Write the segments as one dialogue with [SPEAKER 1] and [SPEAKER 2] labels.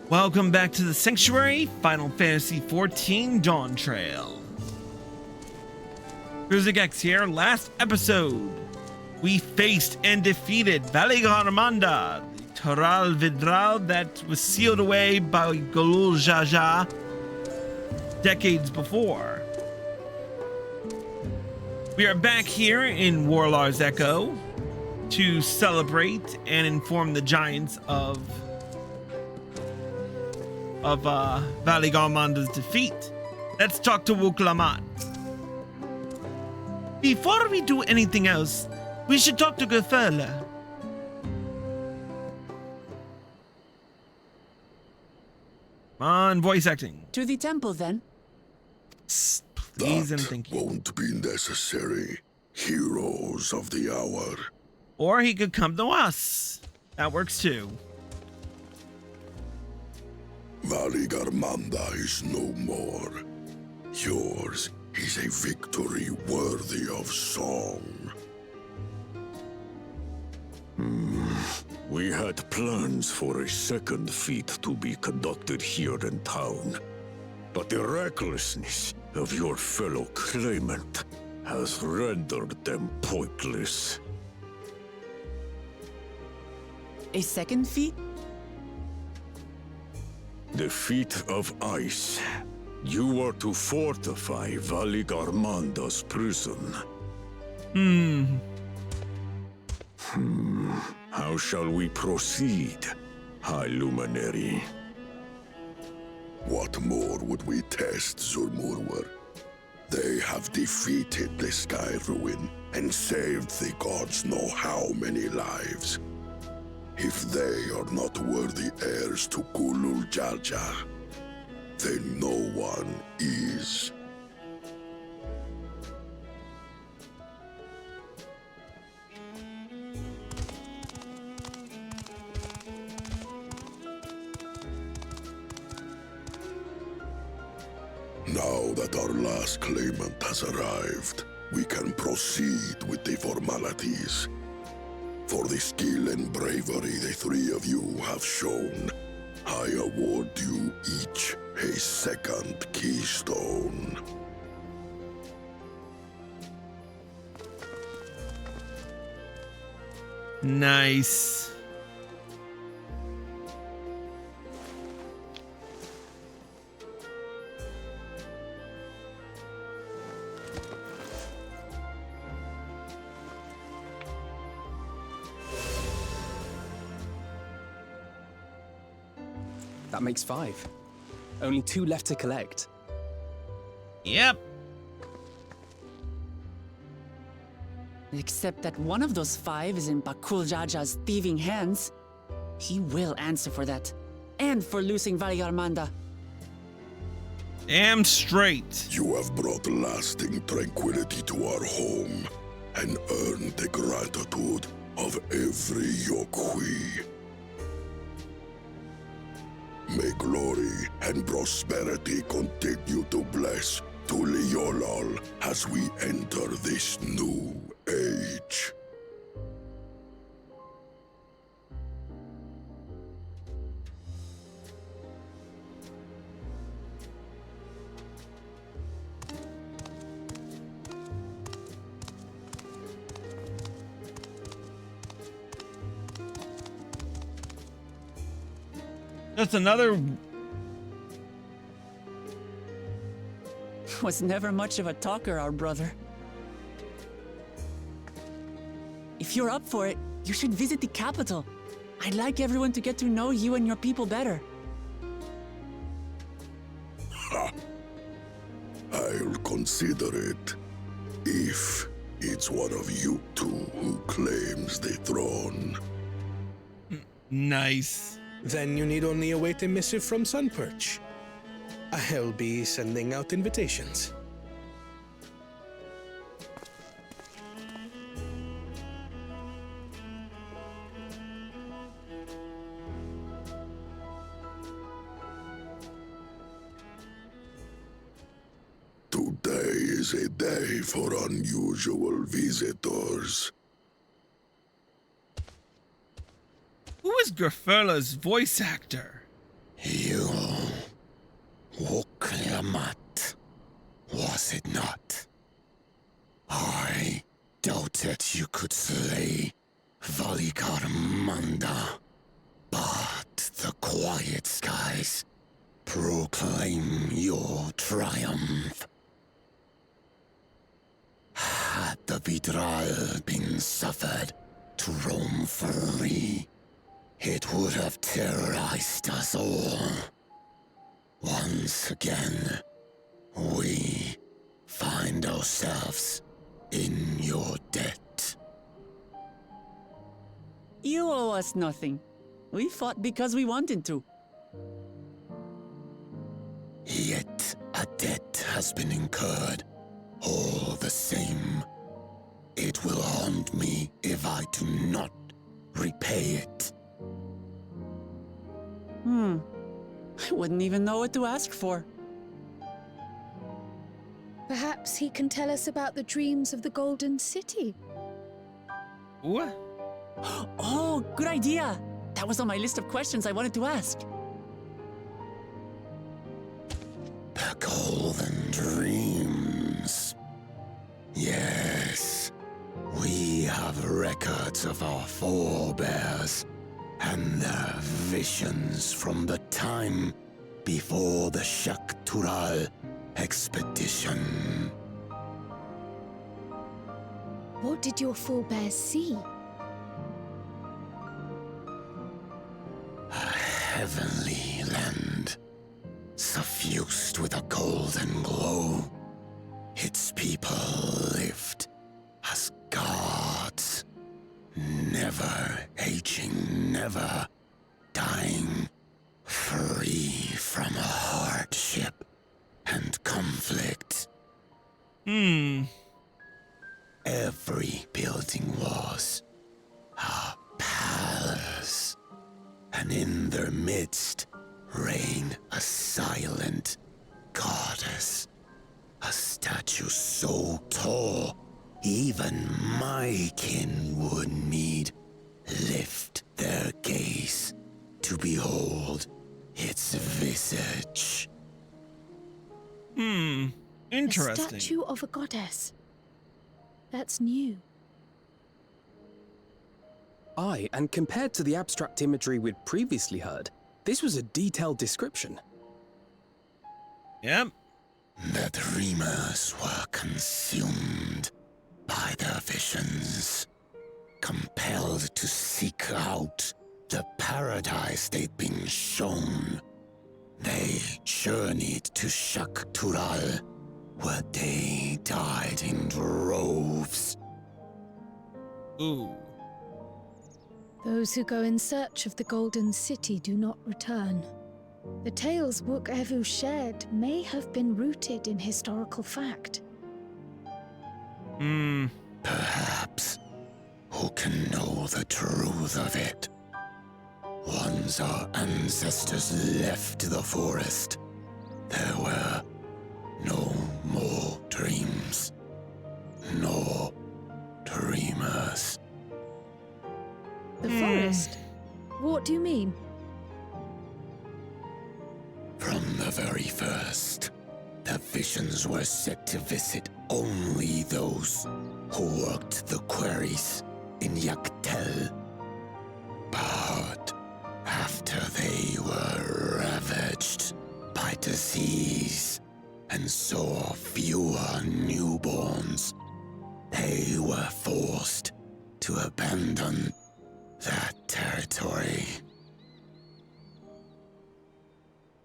[SPEAKER 1] Welcome back to the Sanctuary, Final Fantasy XIV Dawntrail. Cruiser here. Last episode, we faced and defeated Valigarmanda, the Toral Vidral that was sealed away by Golul Jaja decades before. We are back here in Worlar's Echo to celebrate and inform the giants of Valigarmanda's defeat. Let's talk to Wuklamat. Before we do anything else, we should talk to Gerfurla. Come on, voice acting.
[SPEAKER 2] To the temple, then.
[SPEAKER 1] Psst, please and
[SPEAKER 3] That
[SPEAKER 1] thank you.
[SPEAKER 3] won't be necessary. Heroes of the hour.
[SPEAKER 1] Or he could come to us. That works too.
[SPEAKER 3] Valigarmanda is no more. Yours is a victory worthy of song.
[SPEAKER 4] We had plans for a second feat to be conducted here in town, but the recklessness of your fellow claimant has rendered them pointless.
[SPEAKER 2] A second feat?
[SPEAKER 4] The feat of ice. You are to fortify Valigarmanda's prison. How shall we proceed, High Luminary?
[SPEAKER 3] What more would we test, Zulmurwer? They have defeated the Sky Ruin and saved the gods know how many lives. If they are not worthy heirs to Golul Jaja, then no one is. Now that our last claimant has arrived, we can proceed with the formalities. For the skill and bravery the three of you have shown, I award you each a second keystone.
[SPEAKER 1] Nice.
[SPEAKER 5] That makes 5. Only 2 left to collect.
[SPEAKER 1] Yep.
[SPEAKER 2] Except that one of those 5 is in Bakul Jaja's thieving hands. He will answer for that. And for losing Valigarmanda.
[SPEAKER 1] Damn straight.
[SPEAKER 3] You have brought lasting tranquility to our home and earned the gratitude of every Yokui. May glory and prosperity continue to bless Tuliolol as we enter this new age.
[SPEAKER 1] Just another.
[SPEAKER 2] Was never much of a talker, our brother. If you're up for it, you should visit the capital. I'd like everyone to get to know you and your people better.
[SPEAKER 3] I'll consider it if it's one of you two who claims the throne.
[SPEAKER 1] Nice.
[SPEAKER 6] Then you need only await a missive from Sunperch. I'll be sending out invitations.
[SPEAKER 3] Today is a day for unusual visitors.
[SPEAKER 1] Who is Gerfurla's voice actor?
[SPEAKER 3] He Valigarmanda. But the quiet skies proclaim your triumph. Had the Vidral been suffered to roam free, it would have terrorized us all. Once again, we find ourselves in your debt.
[SPEAKER 2] You owe us nothing. We fought because we wanted to.
[SPEAKER 3] Yet a debt has been incurred. All the same, it will haunt me if I do not repay it.
[SPEAKER 2] I wouldn't even know what to ask for.
[SPEAKER 7] Perhaps he can tell us about the dreams of the Golden City.
[SPEAKER 1] What?
[SPEAKER 2] Oh, good idea! That was on my list of questions I wanted to ask.
[SPEAKER 3] The Golden Dreams. Yes, we have records of our forebears and their visions from the time before the Shaktural expedition.
[SPEAKER 7] What did your forebears see?
[SPEAKER 3] A heavenly land, suffused with a golden glow. Its people lived as gods, never aging, never dying, free from hardship and conflict. Every building was a palace, and in their midst reigned a silent goddess. A statue so tall, even my kin would need lift their gaze to behold its visage.
[SPEAKER 1] Interesting.
[SPEAKER 7] A statue of a goddess. That's new.
[SPEAKER 5] Aye, and compared to the abstract imagery we'd previously heard, this was a detailed description.
[SPEAKER 1] Yep.
[SPEAKER 3] The dreamers were consumed by their visions, compelled to seek out the paradise they'd been shown. They journeyed to Shaktural, where they died in droves.
[SPEAKER 1] Ooh.
[SPEAKER 7] Those who go in search of the Golden City do not return. The tales Book Evu shared may have been rooted in historical fact.
[SPEAKER 3] Perhaps. Who can know the truth of it? Once our ancestors left the forest, there were no more dreams, nor dreamers.
[SPEAKER 7] The forest? What do you mean?
[SPEAKER 3] From the very first, the visions were set to visit only those who worked the quarries in Yaktel. But after they were ravaged by disease and saw fewer newborns, they were forced to abandon that territory.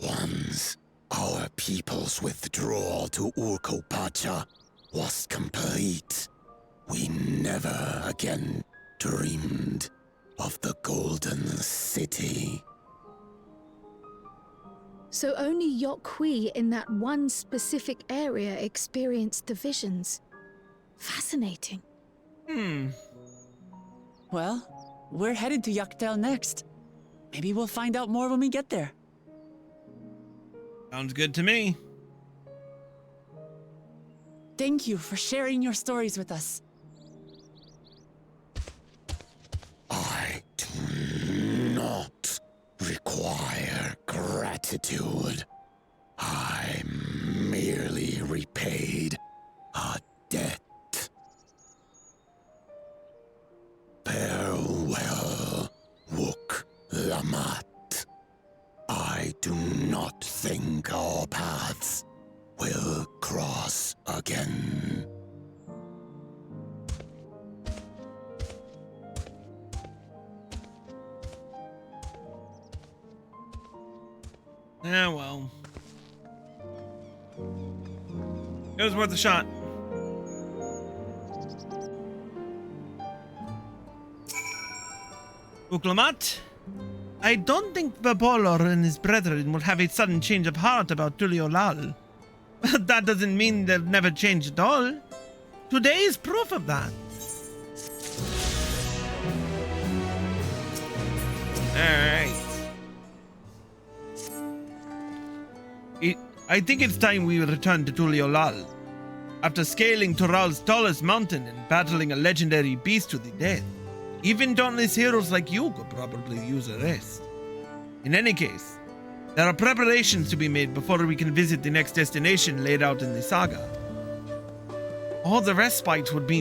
[SPEAKER 3] Once our people's withdrawal to Urkopacha was complete, we never again dreamed of the Golden City.
[SPEAKER 7] So only Yokhui in that one specific area experienced the visions. Fascinating.
[SPEAKER 2] Well, we're headed to Yaktel next. Maybe we'll find out more when we get there.
[SPEAKER 1] Sounds good to me.
[SPEAKER 2] Thank you for sharing your stories with us.
[SPEAKER 3] I do not require gratitude. I merely repaid a debt. Bear
[SPEAKER 1] Yeah, well. It was worth a shot. Uklamat? I don't think Worlar and his brethren will have a sudden change of heart about Tuliolal. But that doesn't mean they'll never change at all. Today is proof of that. Alright. I think it's time we return to Tuliolal. After scaling Tural's tallest mountain and battling a legendary beast to the death, even dauntless heroes like you could probably use a rest. In any case, there are preparations to be made before we can visit the next destination laid out in the saga. All the respite would be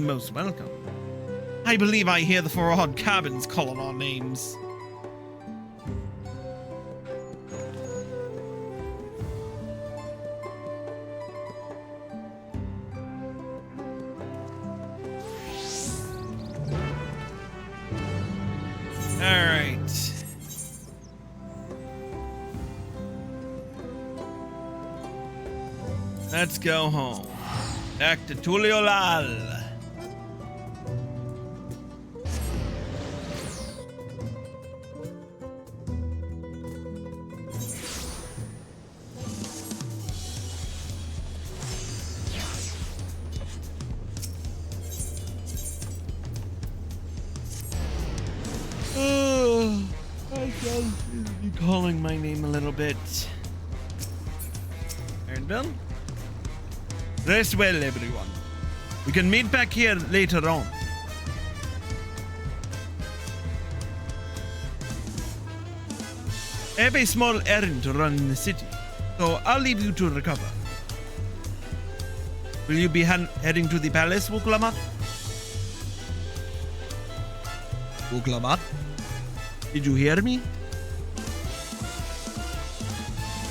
[SPEAKER 1] most welcome. I believe I hear the 4 odd cabins calling our names. Alright. Let's go home. Back to Tuliolal. Calling my name a little bit. Ironbill? Rest well, everyone. We can meet back here later on. I have a small errand to run in the city, so I'll leave you to recover. Will you be heading to the palace, Wuklamat? Wuklamat? Did you hear me?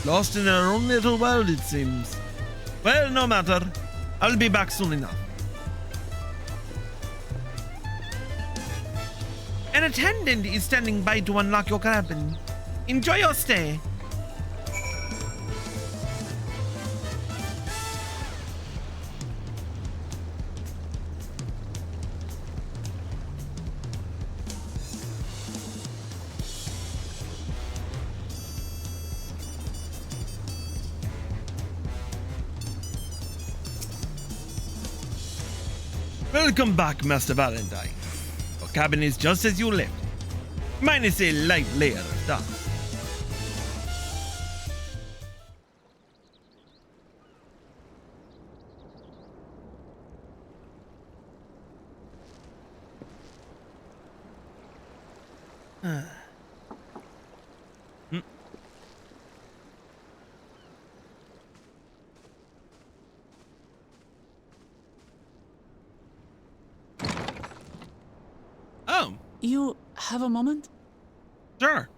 [SPEAKER 1] Lost in our own little world, it seems. Well, no matter. I'll be back soon enough. An attendant is standing by to unlock your cabin. Enjoy your stay. Welcome back, Master Valentine. Your cabin is just as you left, minus a light layer of dust. Oh.
[SPEAKER 2] You have a moment?
[SPEAKER 1] Sure.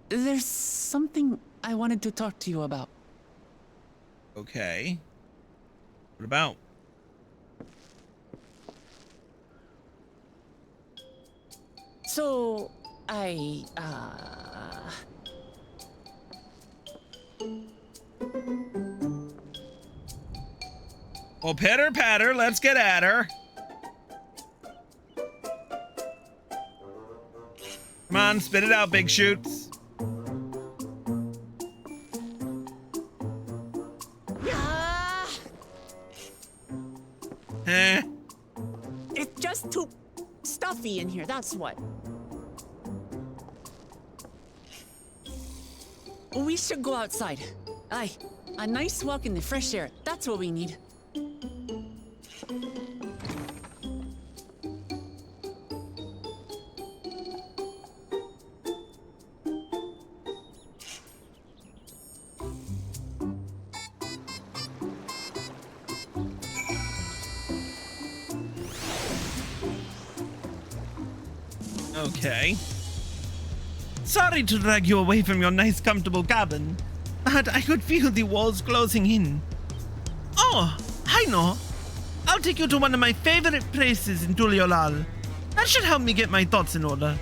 [SPEAKER 2] There's something I wanted to talk to you about.
[SPEAKER 1] Okay. What about?
[SPEAKER 2] So,
[SPEAKER 1] Well, pitter patter, let's get at her. Come on, spit it out, big shoots. Eh?
[SPEAKER 2] It's just too stuffy in here, that's what. We should go outside. Aye, a nice walk in the fresh air, that's what we need.
[SPEAKER 1] Okay. Sorry to drag you away from your nice, comfortable cabin, but I could feel the walls closing in. Oh, I know. I'll take you to one of my favorite places in Tuliolal. That should help me get my thoughts in order.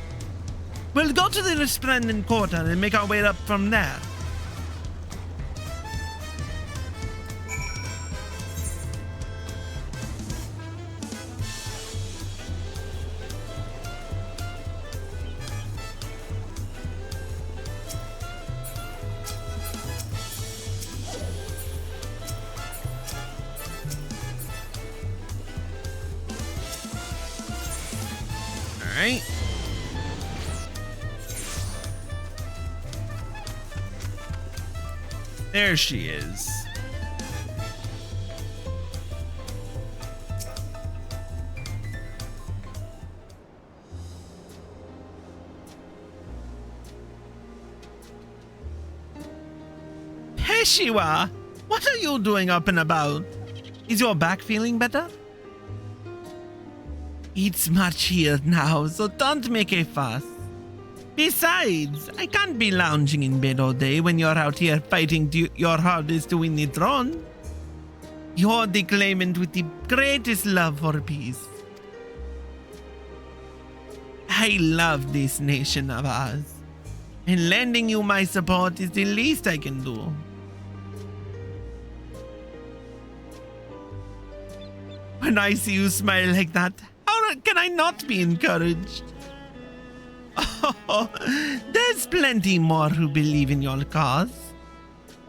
[SPEAKER 1] We'll go to the Resplendent Quarter and make our way up from there. Alright. There she is. Peshiwa, what are you doing up and about? Is your back feeling better? It's much here now, so don't make a fuss. Besides, I can't be lounging in bed all day when you're out here fighting your hardest to win the throne. You're the claimant with the greatest love for peace. I love this nation of ours, and lending you my support is the least I can do. When I see you smile like that, how can I not be encouraged? Oh, there's plenty more who believe in your cause.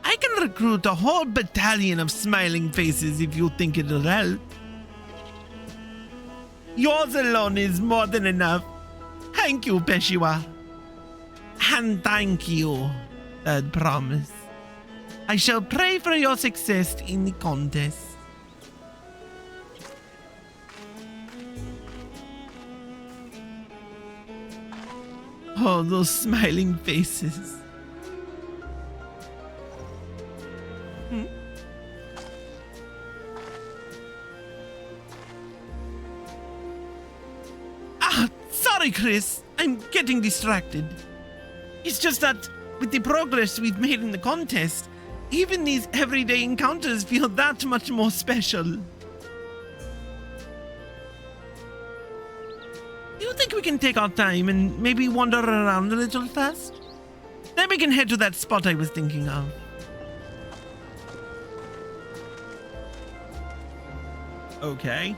[SPEAKER 1] I can recruit a whole battalion of smiling faces if you think it'll help. Yours alone is more than enough. Thank you, Peshiwa. And thank you, Third Promise. I shall pray for your success in the contest. Oh, those smiling faces. Sorry, Chris. I'm getting distracted. It's just that with the progress we've made in the contest, even these everyday encounters feel that much more special. Do you think we can take our time and maybe wander around a little first? Then we can head to that spot I was thinking of. Okay.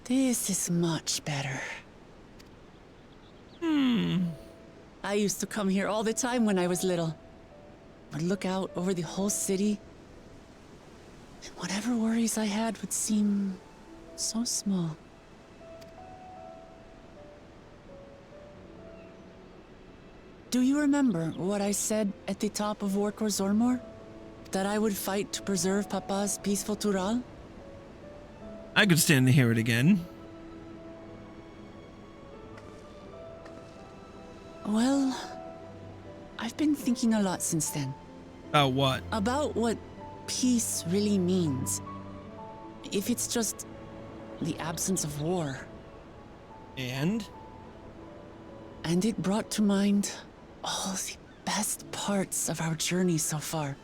[SPEAKER 2] This is much better. I used to come here all the time when I was little. Would look out over the whole city, and whatever worries I had would seem so small. Do you remember what I said at the top of Workor Zormor? That I would fight to preserve Papa's peaceful Tural?
[SPEAKER 1] I could stand to hear it again.
[SPEAKER 2] Well, I've been thinking a lot since then.
[SPEAKER 1] About what?
[SPEAKER 2] About what peace really means. If it's just the absence of war.
[SPEAKER 1] And?
[SPEAKER 2] And it brought to mind all the best parts of our journey so far.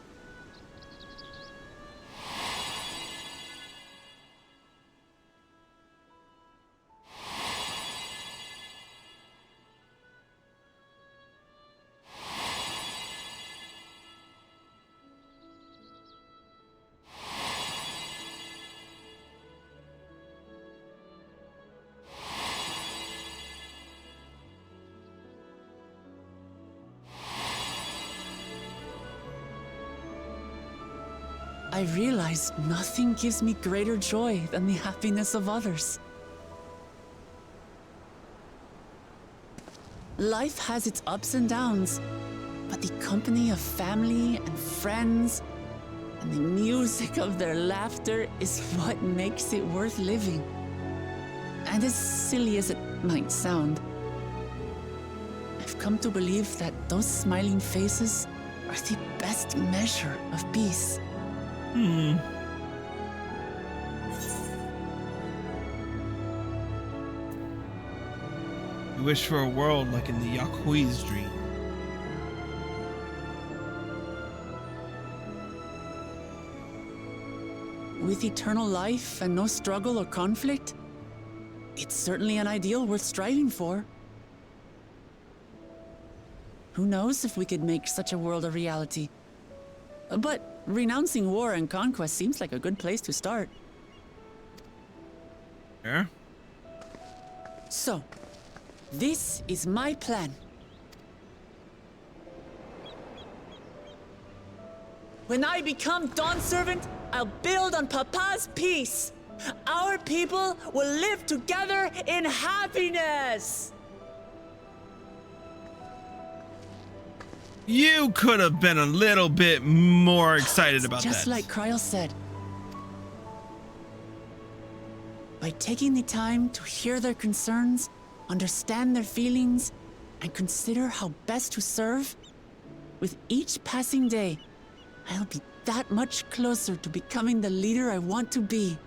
[SPEAKER 2] I realize nothing gives me greater joy than the happiness of others. Life has its ups and downs, but the company of family and friends and the music of their laughter is what makes it worth living. And as silly as it might sound, I've come to believe that those smiling faces are the best measure of peace.
[SPEAKER 1] You wish for a world like in the Yakui's dream.
[SPEAKER 2] With eternal life and no struggle or conflict, it's certainly an ideal worth striving for. Who knows if we could make such a world a reality? But renouncing war and conquest seems like a good place to start.
[SPEAKER 1] Yeah?
[SPEAKER 2] So, this is my plan. When I become Dawn Servant, I'll build on Papa's peace. Our people will live together in happiness.
[SPEAKER 1] You could have been a little bit more excited about that.
[SPEAKER 2] Just like Kryl said. By taking the time to hear their concerns, understand their feelings, and consider how best to serve, with each passing day, I'll be that much closer to becoming the leader I want to be.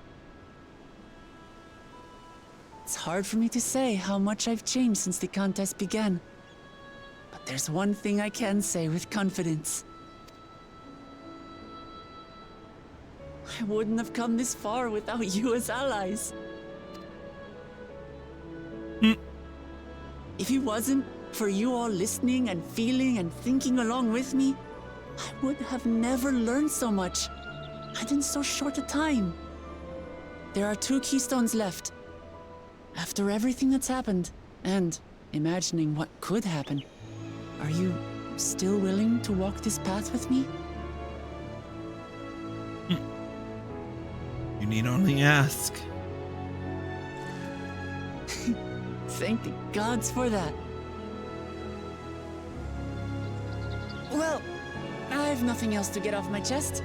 [SPEAKER 2] It's hard for me to say how much I've changed since the contest began. But there's one thing I can say with confidence. I wouldn't have come this far without you as allies. If it wasn't for you all listening and feeling and thinking along with me, I would have never learned so much, and in so short a time. There are 2 keystones left. After everything that's happened, and imagining what could happen, are you still willing to walk this path with me?
[SPEAKER 1] You need only ask.
[SPEAKER 2] Thank the gods for that. Well, I have nothing else to get off my chest.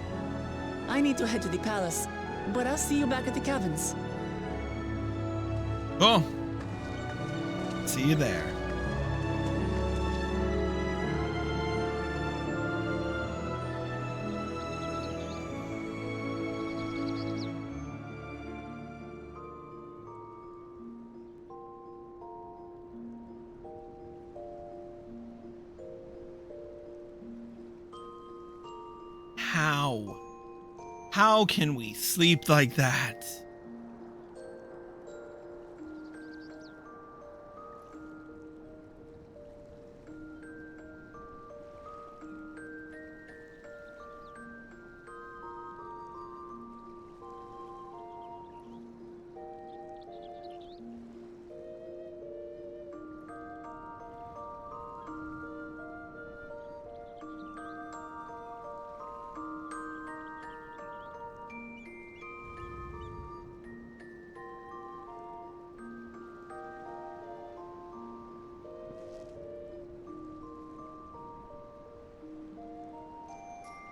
[SPEAKER 2] I need to head to the palace, but I'll see you back at the cabins.
[SPEAKER 1] Cool. See you there. How? How can we sleep like that?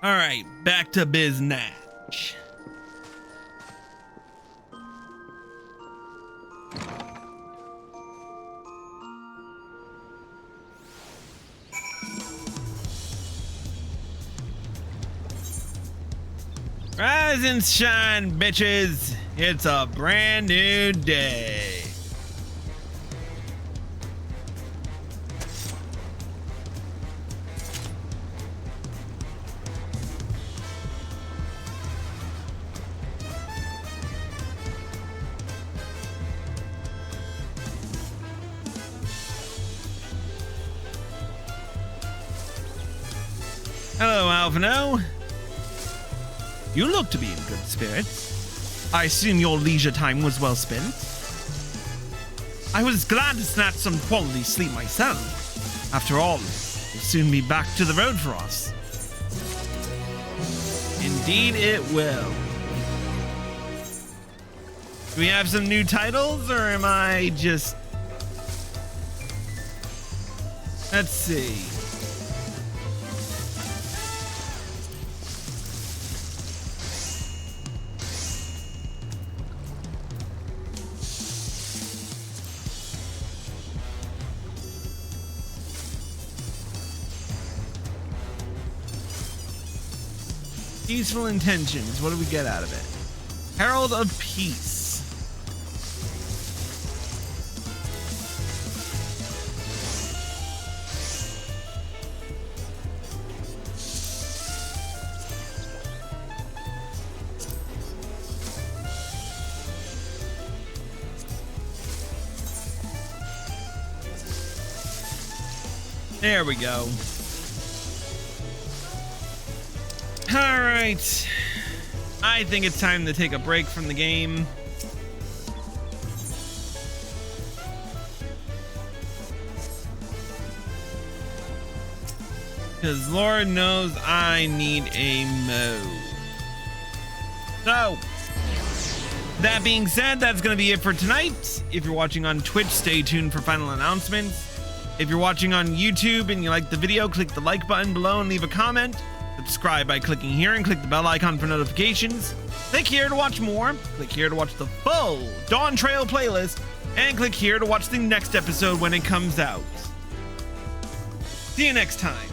[SPEAKER 1] All right, back to business. Rise and shine, bitches. It's a brand new day. Hello, Alvino. You look to be in good spirits. I assume your leisure time was well spent. I was glad to snatch some quality sleep myself. After all, it'll soon be back to the road for us. Indeed it will. Do we have some new titles, or am I just... Let's see. Peaceful intentions. What do we get out of it? Herald of Peace. There we go. All right. I think it's time to take a break from the game. Because Lord knows I need a move. So, that being said, that's going to be it for tonight. If you're watching on Twitch, stay tuned for final announcements. If you're watching on YouTube and you like the video, click the like button below and leave a comment. Subscribe by clicking here and click the bell icon for notifications. Click here to watch more. Click here to watch the full Dawntrail playlist. And click here to watch the next episode when it comes out. See you next time.